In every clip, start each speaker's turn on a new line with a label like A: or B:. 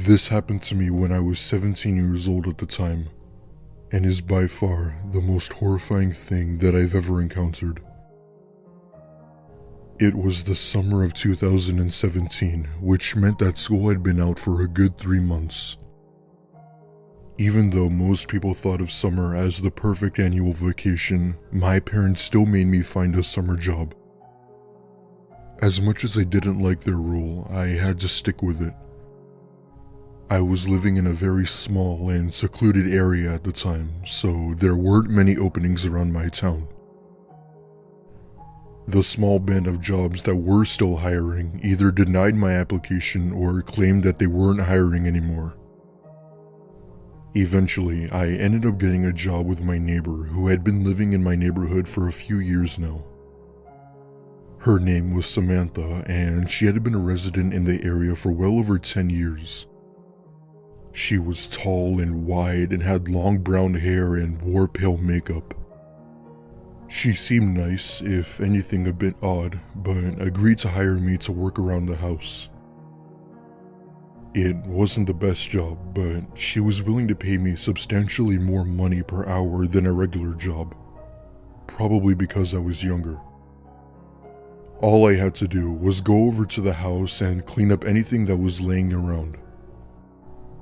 A: This happened to me when I was 17 years old at the time, and is by far the most horrifying thing that I've ever encountered. It was the summer of 2017, which meant that school had been out for a good 3 months. Even though most people thought of summer as the perfect annual vacation, my parents still made me find a summer job. As much as I didn't like their rule, I had to stick with it. I was living in a very small and secluded area at the time, so there weren't many openings around my town. The small band of jobs that were still hiring either denied my application or claimed that they weren't hiring anymore. Eventually, I ended up getting a job with my neighbor who had been living in my neighborhood for a few years now. Her name was Samantha, and she had been a resident in the area for well over 10 years. She was tall and wide and had long brown hair and wore pale makeup. She seemed nice, if anything a bit odd, but agreed to hire me to work around the house. It wasn't the best job, but she was willing to pay me substantially more money per hour than a regular job, probably because I was younger. All I had to do was go over to the house and clean up anything that was laying around.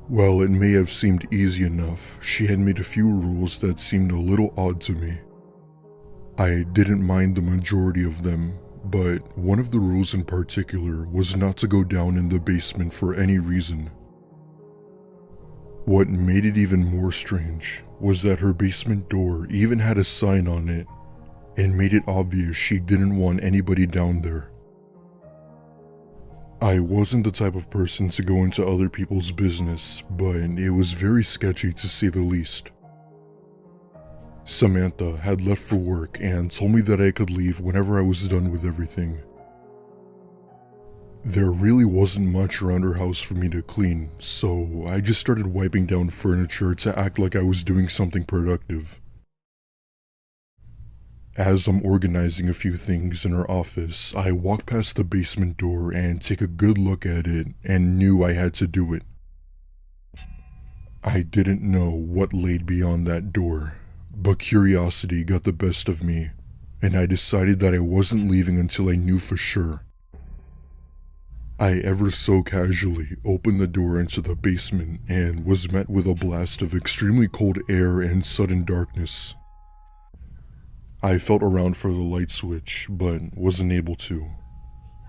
A: While it may have seemed easy enough, she had made a few rules that seemed a little odd to me. I didn't mind the majority of them, but one of the rules in particular was not to go down in the basement for any reason. What made it even more strange was that her basement door even had a sign on it and made it obvious she didn't want anybody down there. I wasn't the type of person to go into other people's business, but it was very sketchy to say the least. Samantha had left for work and told me that I could leave whenever I was done with everything. There really wasn't much around her house for me to clean, so I just started wiping down furniture to act like I was doing something productive. As I'm organizing a few things in her office, I walked past the basement door and took a good look at it and knew I had to do it. I didn't know what laid beyond that door, but curiosity got the best of me, and I decided that I wasn't leaving until I knew for sure. I ever so casually opened the door into the basement and was met with a blast of extremely cold air and sudden darkness. I felt around for the light switch, but wasn't able to.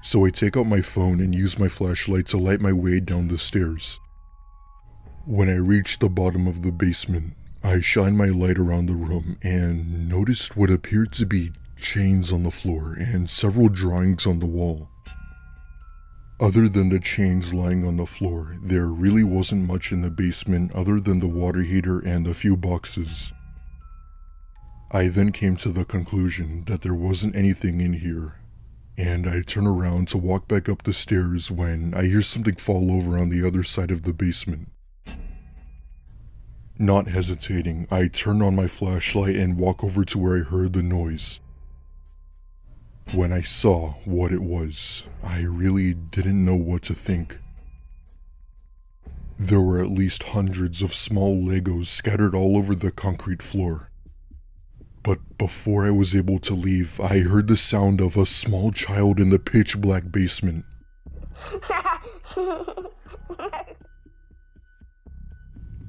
A: So I take out my phone and use my flashlight to light my way down the stairs. When I reached the bottom of the basement, I shined my light around the room and noticed what appeared to be chains on the floor and several drawings on the wall. Other than the chains lying on the floor, there really wasn't much in the basement other than the water heater and a few boxes. I then came to the conclusion that there wasn't anything in here, and I turn around to walk back up the stairs when I hear something fall over on the other side of the basement. Not hesitating, I turn on my flashlight and walk over to where I heard the noise. When I saw what it was, I really didn't know what to think. There were at least hundreds of small Legos scattered all over the concrete floor. But before I was able to leave, I heard the sound of a small child in the pitch-black basement.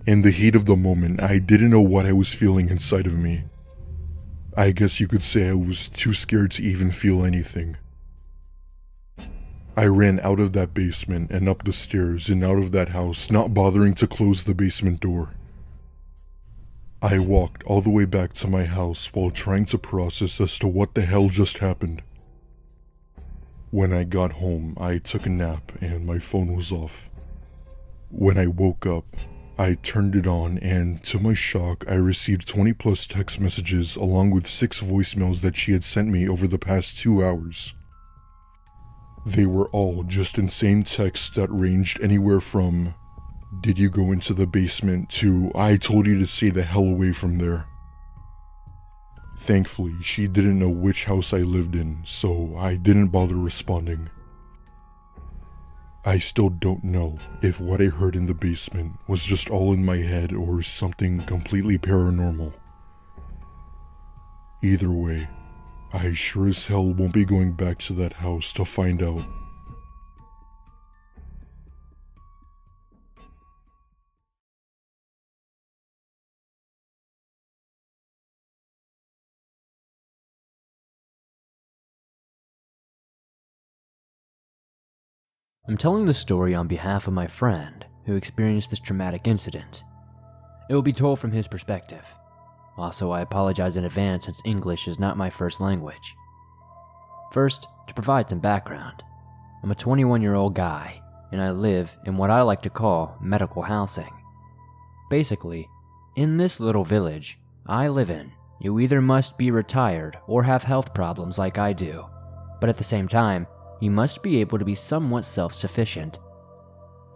A: In the heat of the moment, I didn't know what I was feeling inside of me. I guess you could say I was too scared to even feel anything. I ran out of that basement and up the stairs and out of that house, not bothering to close the basement door. I walked all the way back to my house while trying to process as to what the hell just happened. When I got home, I took a nap and my phone was off. When I woke up, I turned it on and to my shock, I received 20 plus text messages along with 6 voicemails that she had sent me over the past 2 hours. They were all just insane texts that ranged anywhere from "Did you go into the basement?" to "I told you to stay the hell away from there." Thankfully, she didn't know which house I lived in, so I didn't bother responding. I still don't know if what I heard in the basement was just all in my head or something completely paranormal. Either way, I sure as hell won't be going back to that house to find out.
B: I'm telling the story on behalf of my friend who experienced this traumatic incident. It will be told from his perspective. Also, I apologize in advance since English is not my first language. First, to provide some background, I'm a 21-year-old guy, and I live in what I like to call medical housing. Basically, in this little village I live in, you either must be retired or have health problems like I do, but at the same time, you must be able to be somewhat self-sufficient.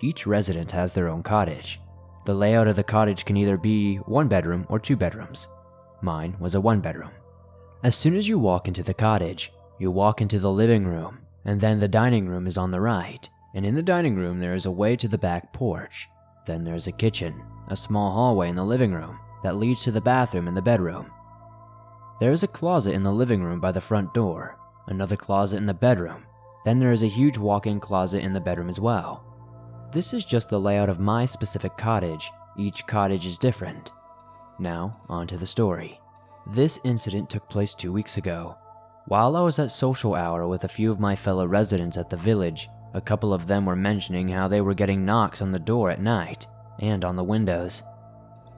B: Each resident has their own cottage. The layout of the cottage can either be 1 bedroom or 2 bedrooms. Mine was a 1 bedroom. As soon as you walk into the cottage, you walk into the living room, and then the dining room is on the right, and in the dining room there is a way to the back porch. Then there's a kitchen, a small hallway in the living room that leads to the bathroom and the bedroom. There is a closet in the living room by the front door, another closet in the bedroom, then there is a huge walk-in closet in the bedroom as well. This is just the layout of my specific cottage. Each cottage is different. Now, on to the story. This incident took place 2 weeks ago. While I was at social hour with a few of my fellow residents at the village, a couple of them were mentioning how they were getting knocks on the door at night and on the windows.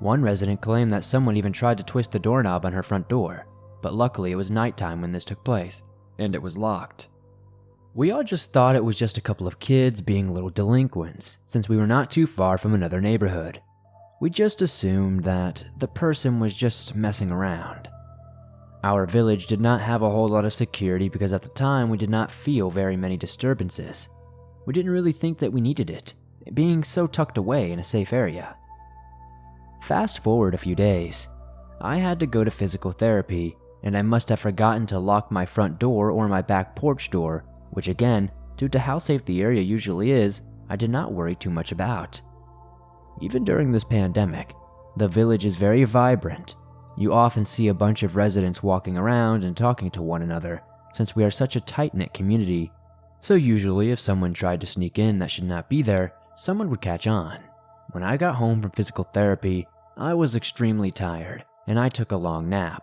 B: One resident claimed that someone even tried to twist the doorknob on her front door, but luckily it was nighttime when this took place, and it was locked. We all just thought it was just a couple of kids being little delinquents, since we were not too far from another neighborhood. We just assumed that the person was just messing around. Our village did not have a whole lot of security because at the time we did not feel very many disturbances. We didn't really think that we needed it, being so tucked away in a safe area. Fast forward a few days. I had to go to physical therapy, and I must have forgotten to lock my front door or my back porch door, which again, due to how safe the area usually is, I did not worry too much about. Even during this pandemic, the village is very vibrant. You often see a bunch of residents walking around and talking to one another, since we are such a tight-knit community. So usually if someone tried to sneak in that should not be there, someone would catch on. When I got home from physical therapy, I was extremely tired, and I took a long nap.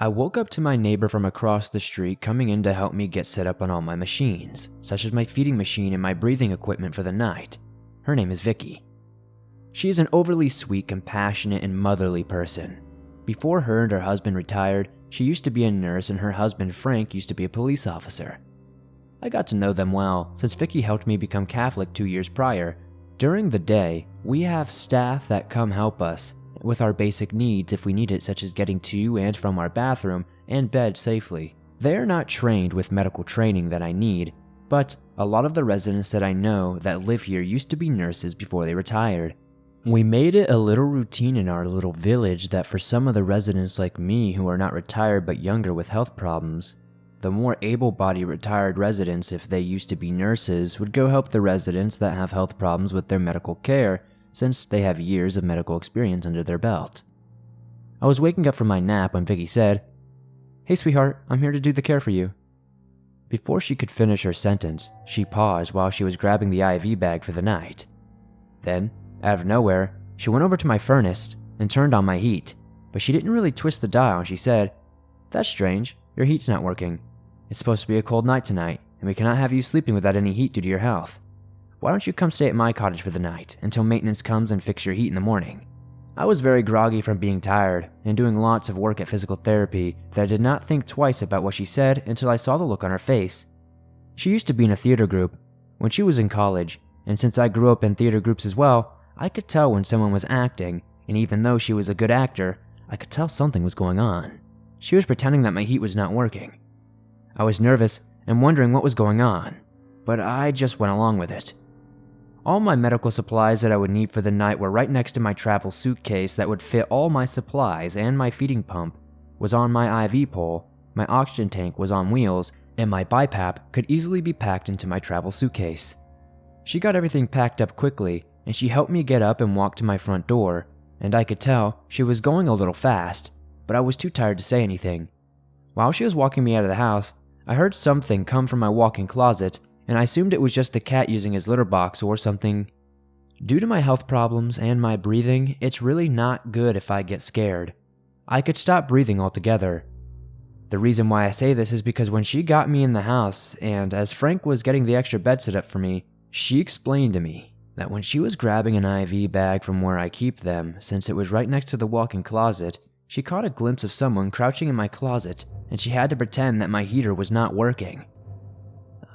B: I woke up to my neighbor from across the street coming in to help me get set up on all my machines, such as my feeding machine and my breathing equipment for the night. Her name is Vicky. She is an overly sweet, compassionate, and motherly person. Before her and her husband retired, she used to be a nurse and her husband Frank used to be a police officer. I got to know them well since Vicky helped me become Catholic 2 years prior. During the day, we have staff that come help us with our basic needs if we need it, such as getting to and from our bathroom and bed safely. They are not trained with medical training that I need, but a lot of the residents that I know that live here used to be nurses before they retired. We made it a little routine in our little village that for some of the residents like me who are not retired but younger with health problems, the more able-bodied retired residents, if they used to be nurses, would go help the residents that have health problems with their medical care, since they have years of medical experience under their belt. I was waking up from my nap when Vicky said, "Hey sweetheart, I'm here to do the care for you." Before she could finish her sentence, she paused while she was grabbing the IV bag for the night. Then, out of nowhere, she went over to my furnace and turned on my heat, but she didn't really twist the dial and she said, "That's strange, your heat's not working. It's supposed to be a cold night tonight, and we cannot have you sleeping without any heat due to your health. Why don't you come stay at my cottage for the night until maintenance comes and fix your heat in the morning?" I was very groggy from being tired and doing lots of work at physical therapy that I did not think twice about what she said until I saw the look on her face. She used to be in a theater group when she was in college, and since I grew up in theater groups as well, I could tell when someone was acting, and even though she was a good actor, I could tell something was going on. She was pretending that my heat was not working. I was nervous and wondering what was going on, but I just went along with it. All my medical supplies that I would need for the night were right next to my travel suitcase that would fit all my supplies, and my feeding pump was on my IV pole, my oxygen tank was on wheels, and my BiPAP could easily be packed into my travel suitcase. She got everything packed up quickly, and she helped me get up and walk to my front door, and I could tell she was going a little fast, but I was too tired to say anything. While she was walking me out of the house, I heard something come from my walk-in closet, and I assumed it was just the cat using his litter box or something. Due to my health problems and my breathing, it's really not good if I get scared. I could stop breathing altogether. The reason why I say this is because when she got me in the house, and as Frank was getting the extra bed set up for me, she explained to me that when she was grabbing an IV bag from where I keep them, since it was right next to the walk-in closet, she caught a glimpse of someone crouching in my closet, and she had to pretend that my heater was not working.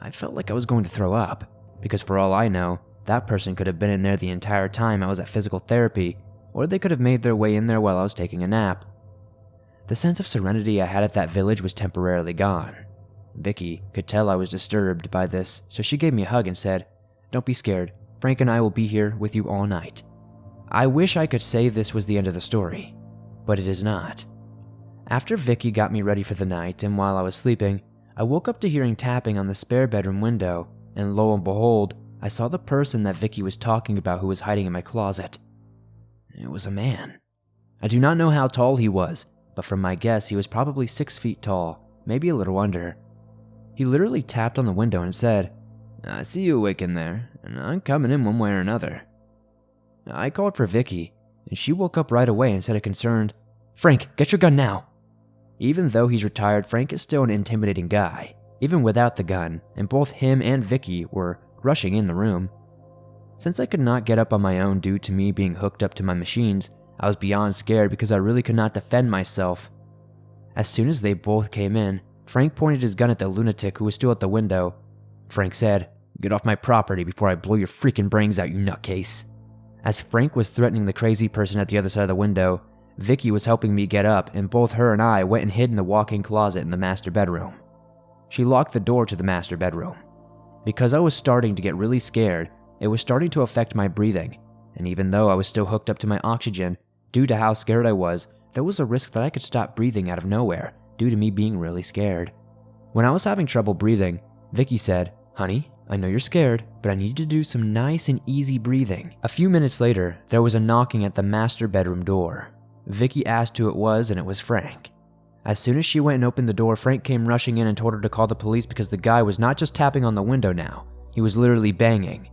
B: I felt like I was going to throw up, because for all I know, that person could have been in there the entire time I was at physical therapy, or they could have made their way in there while I was taking a nap. The sense of serenity I had at that village was temporarily gone. Vicky could tell I was disturbed by this, so she gave me a hug and said, "Don't be scared. Frank and I will be here with you all night." I wish I could say this was the end of the story, but it is not. After Vicky got me ready for the night, and while I was sleeping, I woke up to hearing tapping on the spare bedroom window, and lo and behold, I saw the person that Vicky was talking about who was hiding in my closet. It was a man. I do not know how tall he was, but from my guess, he was probably 6 feet tall, maybe a little under. He literally tapped on the window and said, "I see you awake in there, and I'm coming in one way or another." I called for Vicky, and she woke up right away and said concerned, "Frank, get your gun now." Even though he's retired, Frank is still an intimidating guy, even without the gun, and both him and Vicky were rushing in the room. Since I could not get up on my own due to me being hooked up to my machines, I was beyond scared because I really could not defend myself. As soon as they both came in, Frank pointed his gun at the lunatic who was still at the window. Frank said, "Get off my property before I blow your freaking brains out, you nutcase." As Frank was threatening the crazy person at the other side of the window, Vicky was helping me get up, and both her and I went and hid in the walk-in closet in the master bedroom. She locked the door to the master bedroom. Because I was starting to get really scared, it was starting to affect my breathing, and even though I was still hooked up to my oxygen, due to how scared I was, there was a risk that I could stop breathing out of nowhere due to me being really scared. When I was having trouble breathing, Vicky said, "Honey, I know you're scared, but I need you to do some nice and easy breathing." A few minutes later, there was a knocking at the master bedroom door. Vicky asked who it was, and it was Frank. As soon as she went and opened the door, Frank came rushing in and told her to call the police because the guy was not just tapping on the window now, he was literally banging.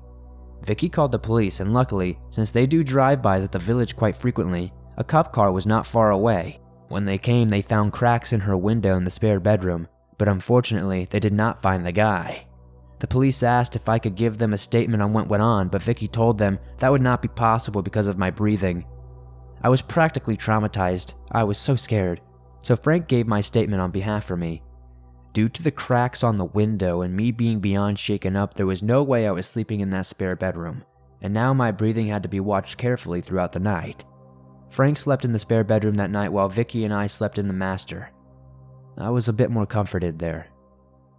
B: Vicky called the police, and luckily, since they do drive-bys at the village quite frequently, a cop car was not far away. When they came, they found cracks in her window in the spare bedroom, but unfortunately, they did not find the guy. The police asked if I could give them a statement on what went on, but Vicky told them that would not be possible because of my breathing. I was practically traumatized. I was so scared. So Frank gave my statement on behalf of me. Due to the cracks on the window and me being beyond shaken up, there was no way I was sleeping in that spare bedroom, and now my breathing had to be watched carefully throughout the night. Frank slept in the spare bedroom that night while Vicky and I slept in the master. I was a bit more comforted there.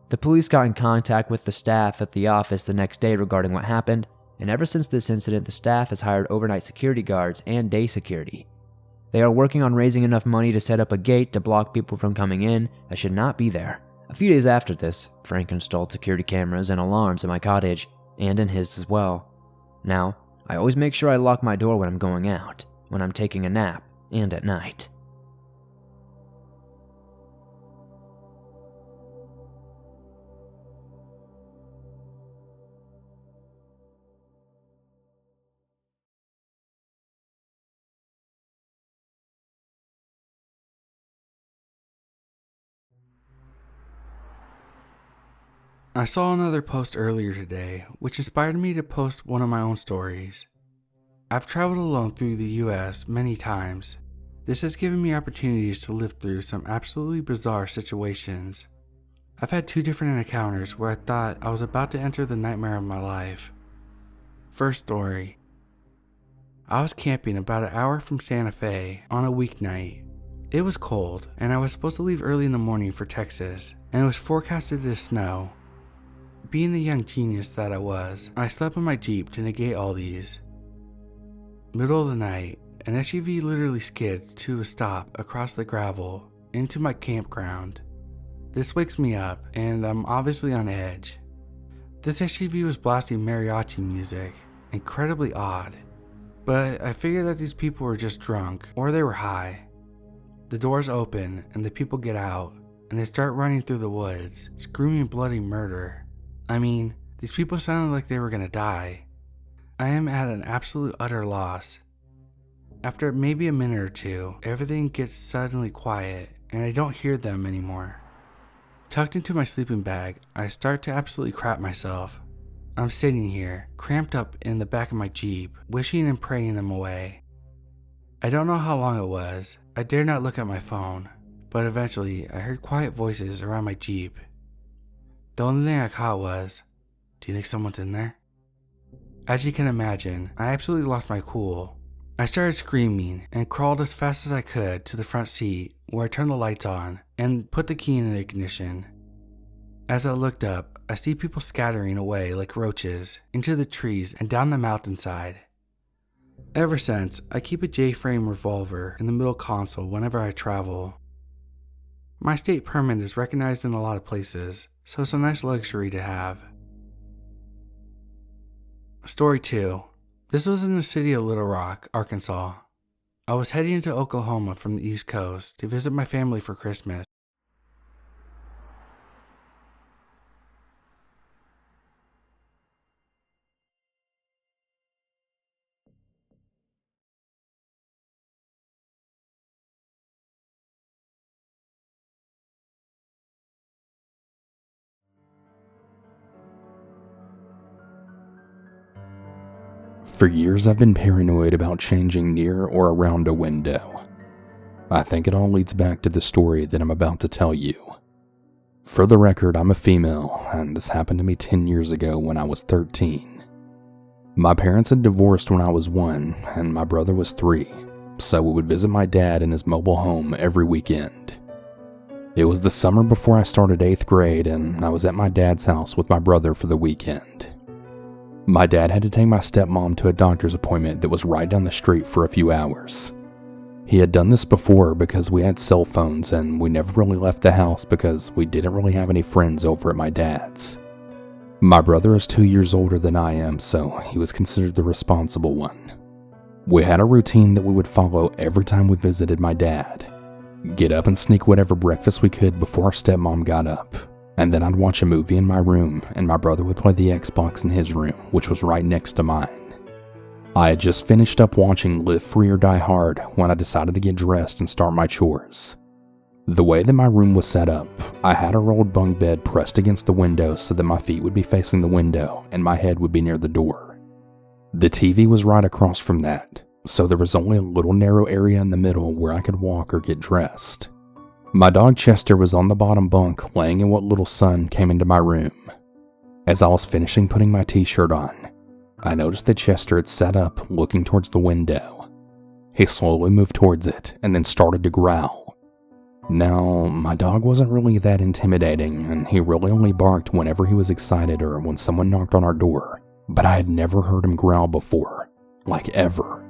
B: The police got in contact with the staff at the office the next day regarding what happened, and ever since this incident, the staff has hired overnight security guards and day security. They are working on raising enough money to set up a gate to block people from coming in that should not be there. A few days after this, Frank installed security cameras and alarms in my cottage, and in his as well. Now, I always make sure I lock my door when I'm going out, when I'm taking a nap, and at night.
C: I saw another post earlier today, which inspired me to post one of my own stories. I've traveled alone through the US many times. This has given me opportunities to live through some absolutely bizarre situations. I've had 2 different encounters where I thought I was about to enter the nightmare of my life. First story. I was camping about an hour from Santa Fe on a weeknight. It was cold, and I was supposed to leave early in the morning for Texas, and it was forecasted to snow. Being the young genius that I was, I slept in my Jeep to negate all these. Middle of the night, an SUV literally skids to a stop across the gravel into my campground. This wakes me up, and I'm obviously on edge. This SUV was blasting mariachi music, incredibly odd, but I figured that these people were just drunk or they were high. The doors open and the people get out and they start running through the woods, screaming bloody murder. I mean, these people sounded like they were gonna die. I am at an absolute utter loss. After maybe a minute or two, everything gets suddenly quiet and I don't hear them anymore. Tucked into my sleeping bag, I start to absolutely crap myself. I'm sitting here, cramped up in the back of my Jeep, wishing and praying them away. I don't know how long it was. I dare not look at my phone, but eventually I heard quiet voices around my Jeep. The only thing I caught was, "Do you think someone's in there?" As you can imagine, I absolutely lost my cool. I started screaming and crawled as fast as I could to the front seat where I turned the lights on and put the key in the ignition. As I looked up, I see people scattering away like roaches into the trees and down the mountainside. Ever since, I keep a J-frame revolver in the middle console whenever I travel. My state permit is recognized in a lot of places, so it's a nice luxury to have. Story 2. This was in the city of Little Rock, Arkansas. I was heading to Oklahoma from the East Coast to visit my family for Christmas.
D: For years I've been paranoid about changing near or around a window. I think it all leads back to the story that I'm about to tell you. For the record, I'm a female, and this happened to me 10 years ago when I was 13. My parents had divorced when I was 1, and my brother was 3, so we would visit my dad in his mobile home every weekend. It was the summer before I started 8th grade, and I was at my dad's house with my brother for the weekend. My dad had to take my stepmom to a doctor's appointment that was right down the street for a few hours. He had done this before because we had cell phones and we never really left the house because we didn't really have any friends over at my dad's. My brother is 2 years older than I am, so he was considered the responsible one. We had a routine that we would follow every time we visited my dad. Get up and sneak whatever breakfast we could before our stepmom got up. And then I'd watch a movie in my room, and my brother would play the Xbox in his room, which was right next to mine. I had just finished up watching Live Free or Die Hard when I decided to get dressed and start my chores. The way that my room was set up, I had a rolled bunk bed pressed against the window so that my feet would be facing the window and my head would be near the door. The TV was right across from that, so there was only a little narrow area in the middle where I could walk or get dressed. My dog Chester was on the bottom bunk laying in what little sun came into my room. As I was finishing putting my t-shirt on, I noticed that Chester had sat up looking towards the window. He slowly moved towards it and then started to growl. Now, my dog wasn't really that intimidating and he really only barked whenever he was excited or when someone knocked on our door, but I had never heard him growl before, like ever.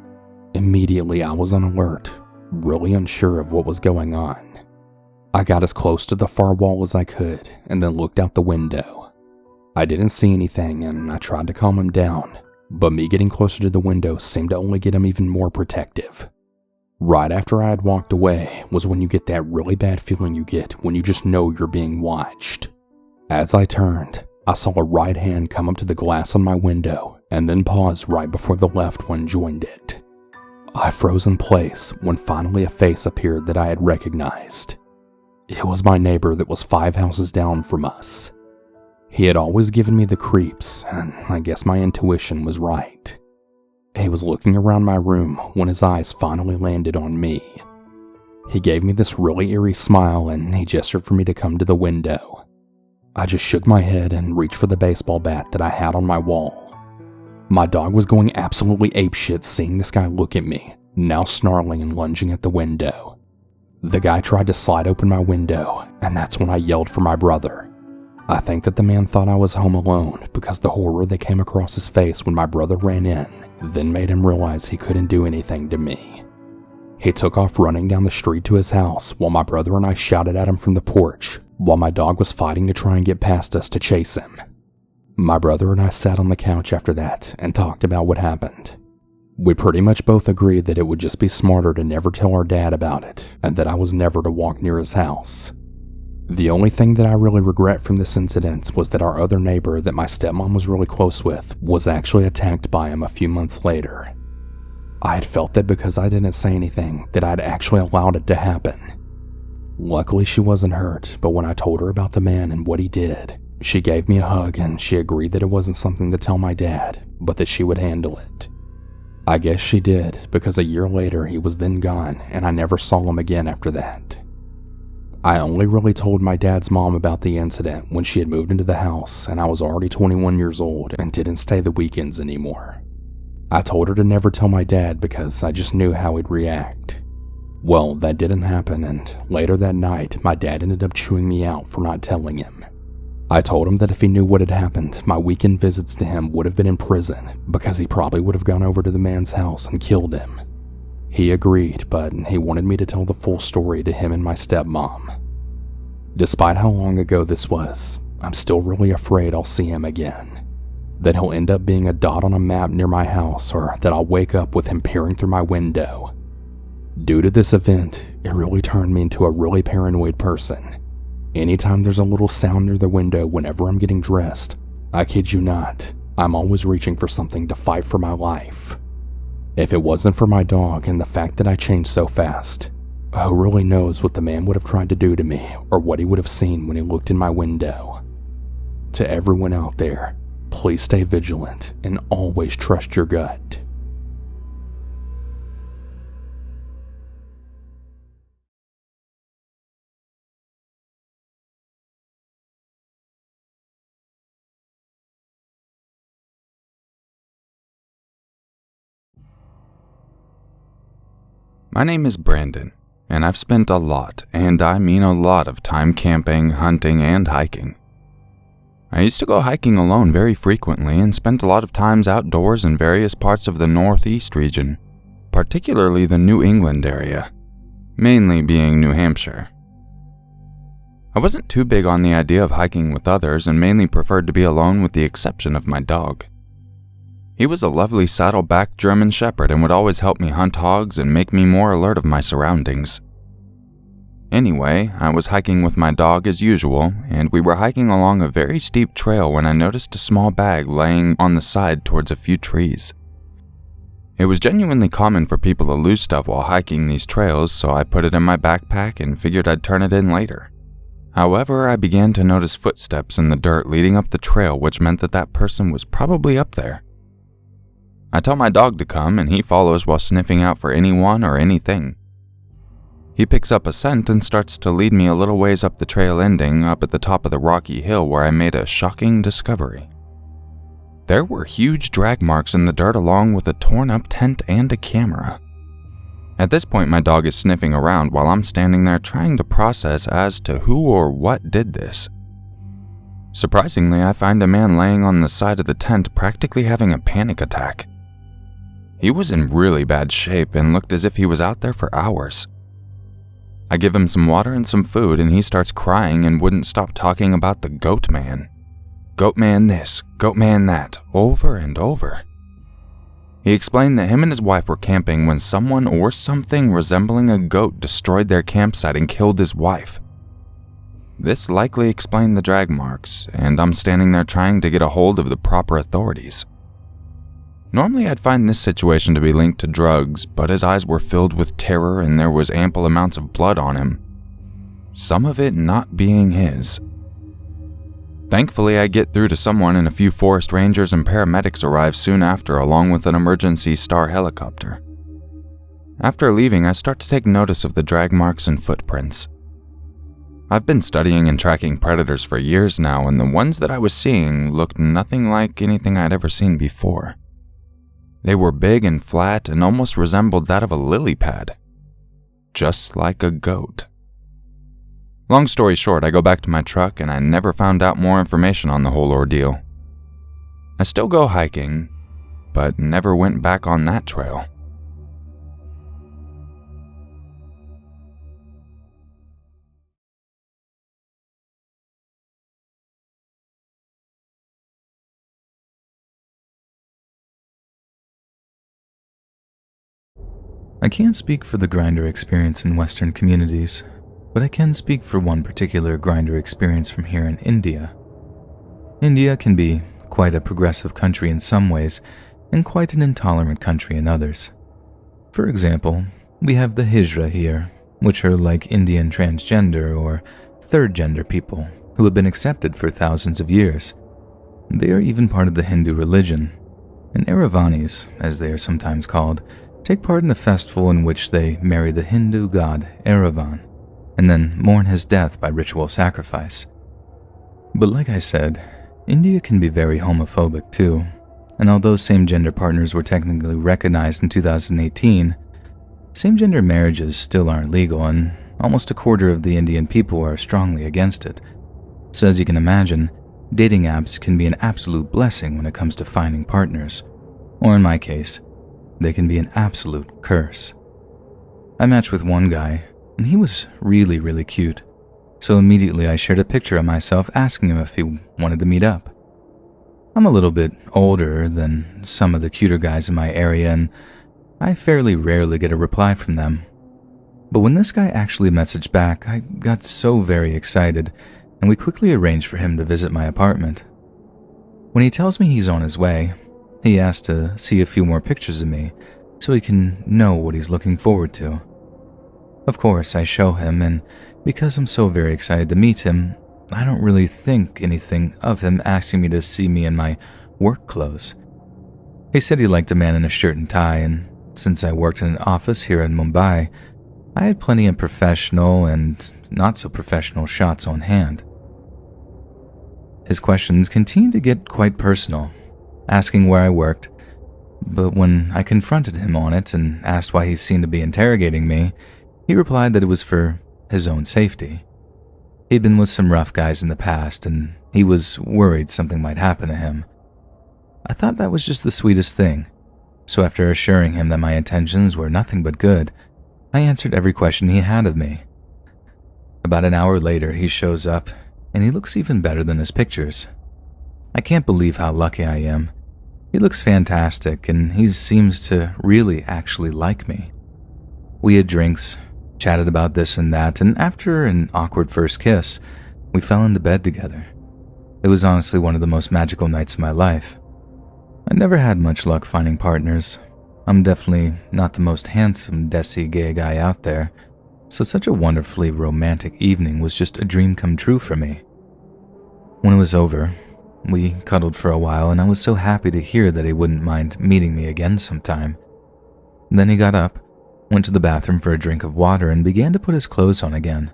D: Immediately I was on alert, really unsure of what was going on. I got as close to the far wall as I could and then looked out the window. I didn't see anything and I tried to calm him down, but me getting closer to the window seemed to only get him even more protective. Right after I had walked away was when you get that really bad feeling you get when you just know you're being watched. As I turned, I saw a right hand come up to the glass on my window and then pause right before the left one joined it. I froze in place when finally a face appeared that I had recognized. It was my neighbor that was 5 houses down from us. He had always given me the creeps, and I guess my intuition was right. He was looking around my room when his eyes finally landed on me. He gave me this really eerie smile and he gestured for me to come to the window. I just shook my head and reached for the baseball bat that I had on my wall. My dog was going absolutely apeshit seeing this guy look at me, now snarling and lunging at the window. The guy tried to slide open my window, and that's when I yelled for my brother. I think that the man thought I was home alone because the horror that came across his face when my brother ran in then made him realize he couldn't do anything to me. He took off running down the street to his house while my brother and I shouted at him from the porch while my dog was fighting to try and get past us to chase him. My brother and I sat on the couch after that and talked about what happened. We pretty much both agreed that it would just be smarter to never tell our dad about it, and that I was never to walk near his house. The only thing that I really regret from this incident was that our other neighbor that my stepmom was really close with was actually attacked by him a few months later. I had felt that because I didn't say anything, that I'd actually allowed it to happen. Luckily she wasn't hurt, but when I told her about the man and what he did, she gave me a hug and she agreed that it wasn't something to tell my dad, but that she would handle it. I guess she did, because a year later he was then gone and I never saw him again after that. I only really told my dad's mom about the incident when she had moved into the house and I was already 21 years old and didn't stay the weekends anymore. I told her to never tell my dad because I just knew how he'd react. Well, that didn't happen, and later that night my dad ended up chewing me out for not telling him. I told him that if he knew what had happened, my weekend visits to him would have been in prison because he probably would have gone over to the man's house and killed him. He agreed, but he wanted me to tell the full story to him and my stepmom. Despite how long ago this was, I'm still really afraid I'll see him again. That he'll end up being a dot on a map near my house, or that I'll wake up with him peering through my window. Due to this event, it really turned me into a really paranoid person. Anytime there's a little sound near the window whenever I'm getting dressed, I kid you not, I'm always reaching for something to fight for my life. If it wasn't for my dog and the fact that I changed so fast, who really knows what the man would have tried to do to me or what he would have seen when he looked in my window. To everyone out there, please stay vigilant and always trust your gut.
E: My name is Brandon, and I've spent a lot, and I mean a lot of time camping, hunting, and hiking. I used to go hiking alone very frequently and spent a lot of times outdoors in various parts of the Northeast region, particularly the New England area, mainly being New Hampshire. I wasn't too big on the idea of hiking with others and mainly preferred to be alone with the exception of my dog. He was a lovely saddleback German Shepherd and would always help me hunt hogs and make me more alert of my surroundings. Anyway, I was hiking with my dog as usual, and we were hiking along a very steep trail when I noticed a small bag laying on the side towards a few trees. It was genuinely common for people to lose stuff while hiking these trails, so I put it in my backpack and figured I'd turn it in later. However, I began to notice footsteps in the dirt leading up the trail, which meant that person was probably up there. I tell my dog to come, and he follows while sniffing out for anyone or anything. He picks up a scent and starts to lead me a little ways up the trail, ending up at the top of the rocky hill where I made a shocking discovery. There were huge drag marks in the dirt along with a torn up tent and a camera. At this point, my dog is sniffing around while I'm standing there trying to process as to who or what did this. Surprisingly, I find a man laying on the side of the tent practically having a panic attack. He was in really bad shape and looked as if he was out there for hours. I give him some water and some food, and he starts crying and wouldn't stop talking about the goat man. Goat man this, goat man that, over and over. He explained that him and his wife were camping when someone or something resembling a goat destroyed their campsite and killed his wife. This likely explained the drag marks, and I'm standing there trying to get a hold of the proper authorities. Normally I'd find this situation to be linked to drugs, but his eyes were filled with terror and there was ample amounts of blood on him. Some of it not being his. Thankfully, I get through to someone and a few forest rangers and paramedics arrive soon after, along with an emergency Star helicopter. After leaving, I start to take notice of the drag marks and footprints. I've been studying and tracking predators for years now, and the ones that I was seeing looked nothing like anything I'd ever seen before. They were big and flat and almost resembled that of a lily pad. Just like a goat. Long story short, I go back to my truck and I never found out more information on the whole ordeal. I still go hiking, but never went back on that trail.
F: I can't speak for the Grindr experience in Western communities, but I can speak for one particular Grindr experience from here in India. India can be quite a progressive country in some ways, and quite an intolerant country in others. For example, we have the Hijra here, which are like Indian transgender or third gender people who have been accepted for thousands of years. They are even part of the Hindu religion, and Eravanis, as they are sometimes called, take part in a festival in which they marry the Hindu god Eravan, and then mourn his death by ritual sacrifice. But like I said, India can be very homophobic too, and although same-gender partners were technically recognized in 2018, same-gender marriages still aren't legal, and almost a quarter of the Indian people are strongly against it. So as you can imagine, dating apps can be an absolute blessing when it comes to finding partners, or in my case, they can be an absolute curse. I matched with one guy, and he was really, really cute, so immediately I shared a picture of myself asking him if he wanted to meet up. I'm a little bit older than some of the cuter guys in my area, and I fairly rarely get a reply from them. But when this guy actually messaged back, I got so very excited, and we quickly arranged for him to visit my apartment. When he tells me he's on his way, he asked to see a few more pictures of me so he can know what he's looking forward to. Of course, I show him, and because I'm so very excited to meet him, I don't really think anything of him asking me to see me in my work clothes. He said he liked a man in a shirt and tie, and since I worked in an office here in Mumbai, I had plenty of professional and not-so-professional shots on hand. His questions continued to get quite personal, asking where I worked, but when I confronted him on it and asked why he seemed to be interrogating me, he replied that it was for his own safety. He'd been with some rough guys in the past, and he was worried something might happen to him. I thought that was just the sweetest thing, so after assuring him that my intentions were nothing but good, I answered every question he had of me. About an hour later, he shows up, and he looks even better than his pictures. I can't believe how lucky I am. He looks fantastic, and he seems to really actually like me. We had drinks, chatted about this and that, and after an awkward first kiss, we fell into bed together. It was honestly one of the most magical nights of my life. I never had much luck finding partners. I'm definitely not the most handsome desi gay guy out there, so such a wonderfully romantic evening was just a dream come true for me. When it was over, we cuddled for a while, and I was so happy to hear that he wouldn't mind meeting me again sometime. Then he got up, went to the bathroom for a drink of water, and began to put his clothes on again.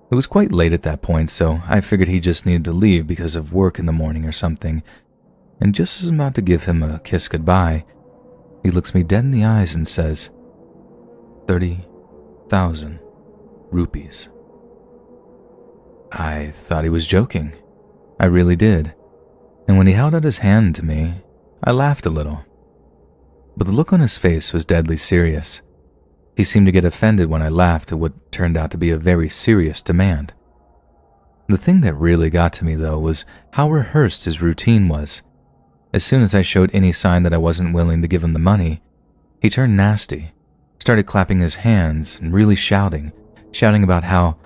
F: It was quite late at that point, so I figured he just needed to leave because of work in the morning or something, and just as I'm about to give him a kiss goodbye, he looks me dead in the eyes and says, 30,000 rupees. I thought he was joking. I really did. And when he held out his hand to me, I laughed a little. But the look on his face was deadly serious. He seemed to get offended when I laughed at what turned out to be a very serious demand. The thing that really got to me, though, was how rehearsed his routine was. As soon as I showed any sign that I wasn't willing to give him the money, he turned nasty, started clapping his hands and really shouting about how,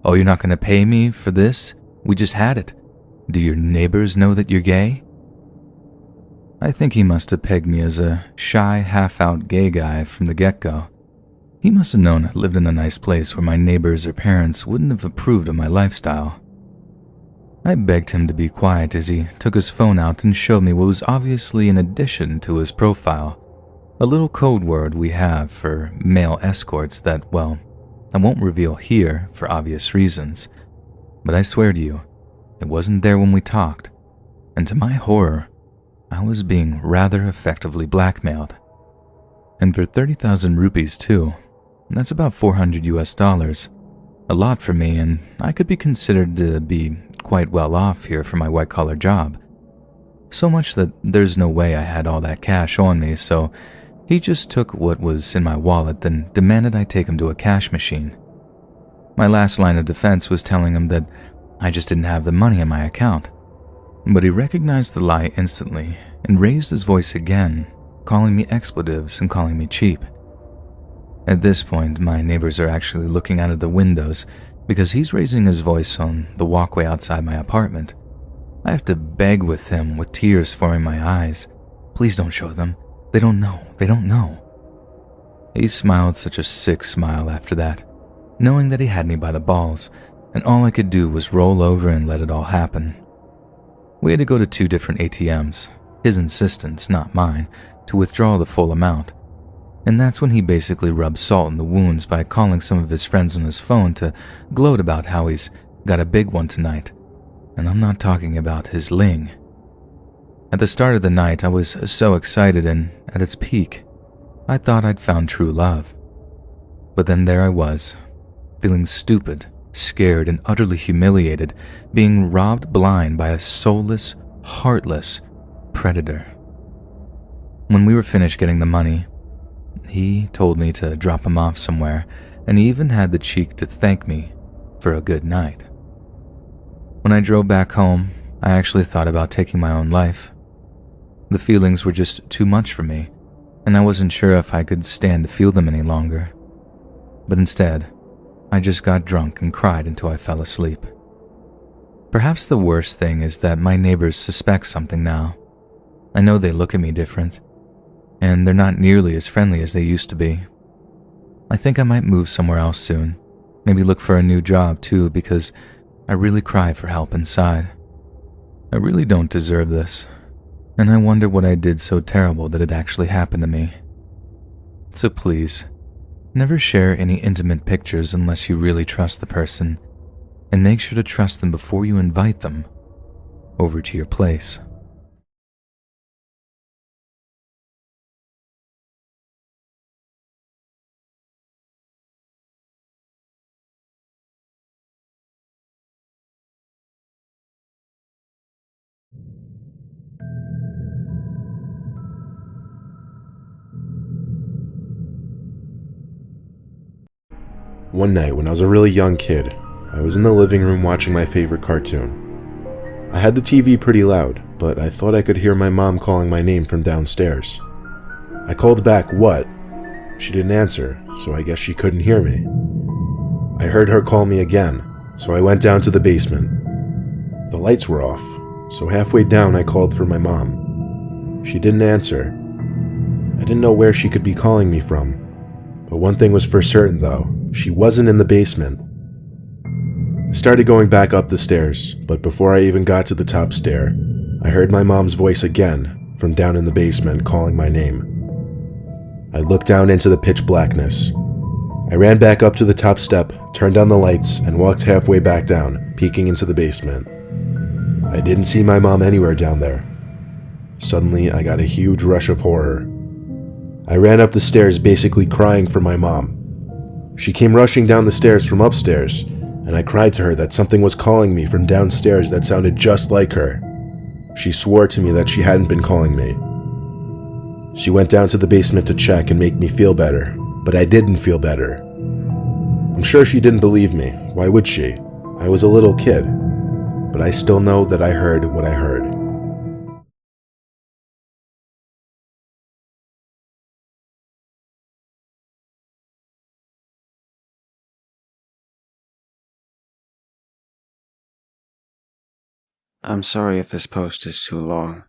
F: "Oh, you're not going to pay me for this? We just had it. Do your neighbors know that you're gay?" I think he must have pegged me as a shy, half-out gay guy from the get-go. He must have known I lived in a nice place where my neighbors or parents wouldn't have approved of my lifestyle. I begged him to be quiet as he took his phone out and showed me what was obviously an addition to his profile, a little code word we have for male escorts that, well, I won't reveal here for obvious reasons, but I swear to you, it wasn't there when we talked, and to my horror, I was being rather effectively blackmailed. And for 30,000 rupees too, that's about $400, a lot for me, and I could be considered to be quite well off here for my white-collar job. So much that there's no way I had all that cash on me, so he just took what was in my wallet, then demanded I take him to a cash machine. My last line of defense was telling him that I just didn't have the money in my account. But he recognized the lie instantly and raised his voice again, calling me expletives and calling me cheap. At this point, my neighbors are actually looking out of the windows because he's raising his voice on the walkway outside my apartment. I have to beg with him with tears forming my eyes. Please don't show them. They don't know. They don't know. He smiled such a sick smile after that, knowing that he had me by the balls, and all I could do was roll over and let it all happen. We had to go to 2 different ATMs, his insistence, not mine, to withdraw the full amount. And that's when he basically rubbed salt in the wounds by calling some of his friends on his phone to gloat about how he's got a big one tonight. And I'm not talking about his ling. At the start of the night, I was so excited, and at its peak, I thought I'd found true love. But then there I was, feeling stupid, scared, and utterly humiliated, being robbed blind by a soulless, heartless predator. When we were finished getting the money, he told me to drop him off somewhere, and he even had the cheek to thank me for a good night. When I drove back home, I actually thought about taking my own life. The feelings were just too much for me, and I wasn't sure if I could stand to feel them any longer. But instead, I just got drunk and cried until I fell asleep. Perhaps the worst thing is that my neighbors suspect something now. I know they look at me different, and they're not nearly as friendly as they used to be. I think I might move somewhere else soon, maybe look for a new job too, because I really cry for help inside. I really don't deserve this, and I wonder what I did so terrible that it actually happened to me. So please, never share any intimate pictures unless you really trust the person, and make sure to trust them before you invite them over to your place.
G: One night when I was a really young kid, I was in the living room watching my favorite cartoon. I had the TV pretty loud, but I thought I could hear my mom calling my name from downstairs. I called back, "What?" She didn't answer, so I guess she couldn't hear me. I heard her call me again, so I went down to the basement. The lights were off, so halfway down I called for my mom. She didn't answer. I didn't know where she could be calling me from, but one thing was for certain though. She wasn't in the basement. I started going back up the stairs, but before I even got to the top stair, I heard my mom's voice again from down in the basement calling my name. I looked down into the pitch blackness. I ran back up to the top step, turned on the lights, and walked halfway back down, peeking into the basement. I didn't see my mom anywhere down there. Suddenly, I got a huge rush of horror. I ran up the stairs basically crying for my mom. She came rushing down the stairs from upstairs, and I cried to her that something was calling me from downstairs that sounded just like her. She swore to me that she hadn't been calling me. She went down to the basement to check and make me feel better, but I didn't feel better. I'm sure she didn't believe me. Why would she? I was a little kid, but I still know that I heard what I heard.
H: I'm sorry if this post is too long,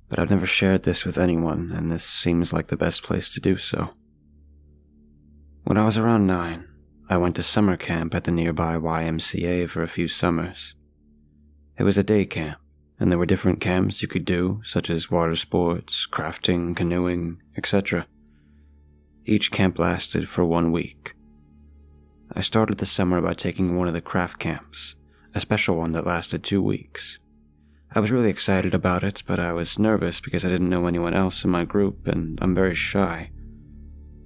H: but I've never shared this with anyone, and this seems like the best place to do so. When I was around 9, I went to summer camp at the nearby YMCA for a few summers. It was a day camp, and there were different camps you could do, such as water sports, crafting, canoeing, etc. Each camp lasted for 1 week. I started the summer by taking one of the craft camps, a special one that lasted 2 weeks. I was really excited about it, but I was nervous because I didn't know anyone else in my group, and I'm very shy.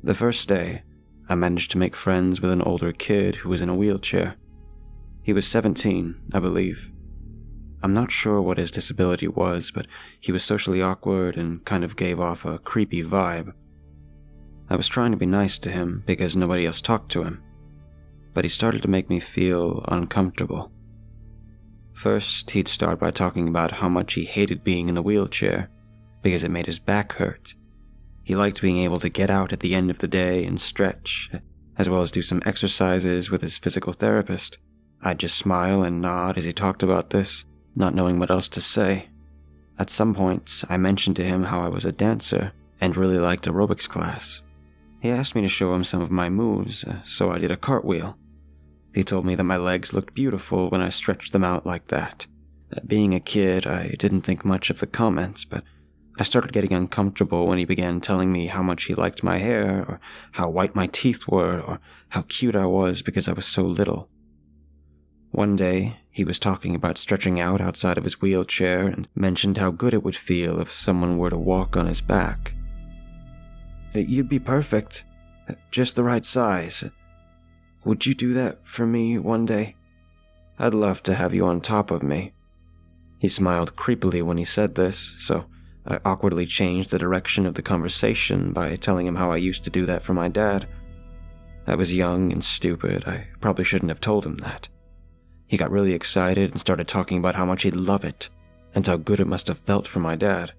H: The first day, I managed to make friends with an older kid who was in a wheelchair. He was 17, I believe. I'm not sure what his disability was, but he was socially awkward and kind of gave off a creepy vibe. I was trying to be nice to him because nobody else talked to him, but he started to make me feel uncomfortable. First, he'd start by talking about how much he hated being in the wheelchair because it made his back hurt. He liked being able to get out at the end of the day and stretch, as well as do some exercises with his physical therapist. I'd just smile and nod as he talked about this, not knowing what else to say. At some point, I mentioned to him how I was a dancer and really liked aerobics class. He asked me to show him some of my moves, so I did a cartwheel. He told me that my legs looked beautiful when I stretched them out like that. Being a kid, I didn't think much of the comments, but I started getting uncomfortable when he began telling me how much he liked my hair, or how white my teeth were, or how cute I was because I was so little. One day, he was talking about stretching out outside of his wheelchair and mentioned how good it would feel if someone were to walk on his back. "You'd be perfect, just the right size. Would you do that for me one day? I'd love to have you on top of me." He smiled creepily when he said this, so I awkwardly changed the direction of the conversation by telling him how I used to do that for my dad. I was young and stupid. I probably shouldn't have told him that. He got really excited and started talking about how much he'd love it, and how good it must have felt for my dad.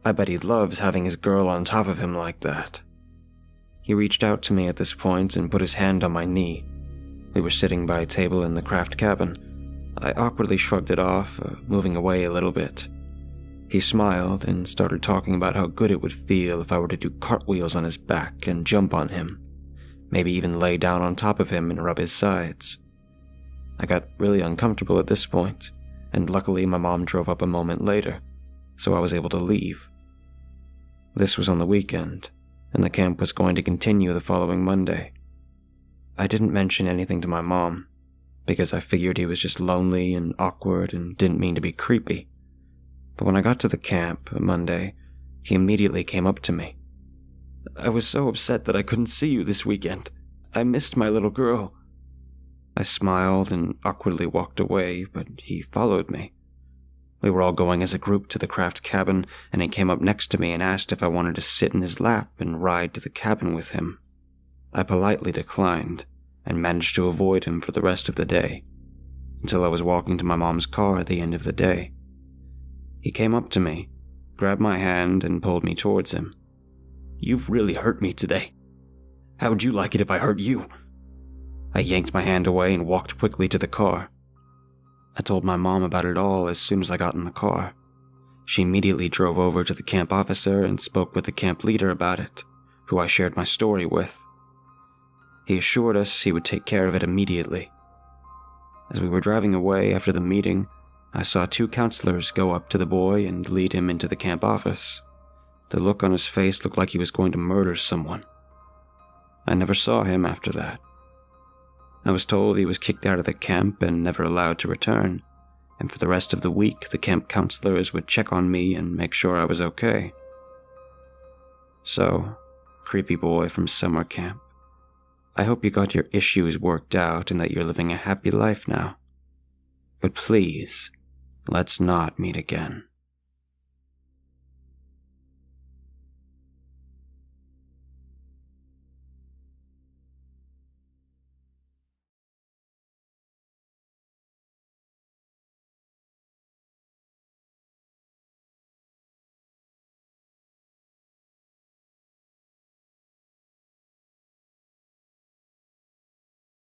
H: I bet he loves having his girl on top of him like that. He reached out to me at this point and put his hand on my knee. We were sitting by a table in the craft cabin. I awkwardly shrugged it off, moving away a little bit. He smiled and started talking about how good it would feel if I were to do cartwheels on his back and jump on him, maybe even lay down on top of him and rub his sides. I got really uncomfortable at this point, and luckily my mom drove up a moment later, so I was able to leave. This was on the weekend, and the camp was going to continue the following Monday. I didn't mention anything to my mom, because I figured he was just lonely and awkward and didn't mean to be creepy. But when I got to the camp Monday, he immediately came up to me. "I was so upset that I couldn't see you this weekend. I missed my little girl." I smiled and awkwardly walked away, but he followed me. We were all going as a group to the craft cabin, and he came up next to me and asked if I wanted to sit in his lap and ride to the cabin with him. I politely declined, and managed to avoid him for the rest of the day, until I was walking to my mom's car at the end of the day. He came up to me, grabbed my hand, and pulled me towards him. "You've really hurt me today. How would you like it if I hurt you?" I yanked my hand away and walked quickly to the car. I told my mom about it all as soon as I got in the car. She immediately drove over to the camp officer and spoke with the camp leader about it, who I shared my story with. He assured us he would take care of it immediately. As we were driving away after the meeting, I saw 2 counselors go up to the boy and lead him into the camp office. The look on his face looked like he was going to murder someone. I never saw him after that. I was told he was kicked out of the camp and never allowed to return, and for the rest of the week the camp counselors would check on me and make sure I was okay. So, creepy boy from summer camp, I hope you got your issues worked out and that you're living a happy life now. But please, let's not meet again.